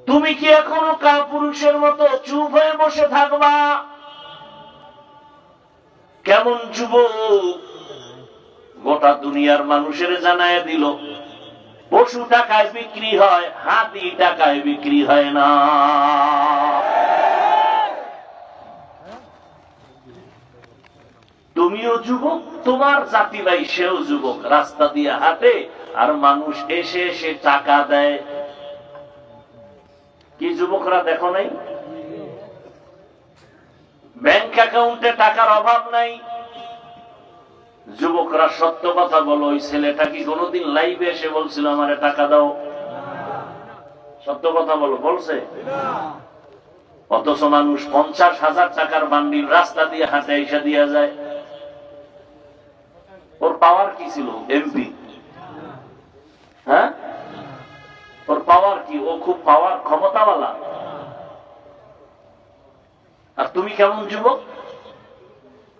তুমি কি এখনো কাপুরুষের মতো চুপ হয়ে বসে থাকবা? কেমন যুবক গোটা দুনিয়ার মানুষের জানায় দিল পশু টাকায় বিক্রি হয়, হাতি টাকায় বিক্রি হয় না। তুমিও যুবক, তোমার জাতি ভাই সেও যুবক, রাস্তা দিয়ে হাঁটে আর মানুষ এসে এসে টাকা দেয়। কি যুবকরা দেখো নাই? ব্যাংক অ্যাকাউন্টে টাকার অভাব নাই। যুবকরা সত্য কথা বলো, ওই ছেলেটা কি কোনোদিন লাইভে এসে বলছিল আমারে টাকা দাও? সত্য কথা বলো, বলছে? অথচ মানুষ 50,000 টাকার বান্ডিল রাস্তা দিয়ে হাঁটে এসে দিয়া যায়। ওর পাওয়ার কি ছিল? এমপি? হ্যাঁ, ওর পাওয়ার কি? ও খুব পাওয়ার ক্ষমতাওয়ালা। আর তুমি কেমন যুবক?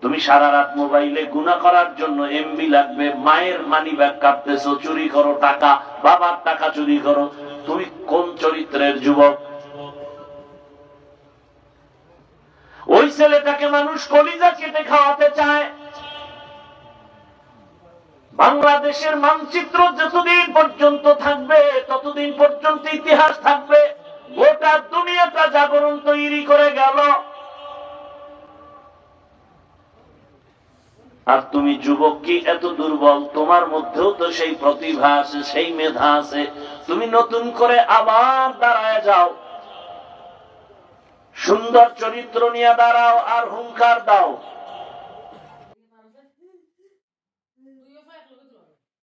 তুমি সারা রাত মোবাইলে গুনাহ করার জন্য এমবি লাগবে, মায়ের মানি ব্যাগ কাটতেছো, চুরি করো টাকা, বাবার টাকা চুরি করো। তুমি কোন চরিত্রের যুবক? ওই ছেলেটাকে মানুষ কলিজা কেটে খাওয়াতে চায়। বাংলাদেশের মানচিত্র যতদিন পর্যন্ত থাকবে ততদিন পর্যন্ত ইতিহাস থাকবে। গোটা দুনিয়াটা জাগরণ তৈরি করে গেল। আর তুমি যুবক কি এত দুর্বল? তোমার মধ্যেও তো সেই প্রতিভা আছে, সেই মেধা আছে। তুমি নতুন করে আবার দাঁড়ায় যাও, সুন্দর চরিত্র নিয়ে দাঁড়াও আর হুঙ্কার দাও।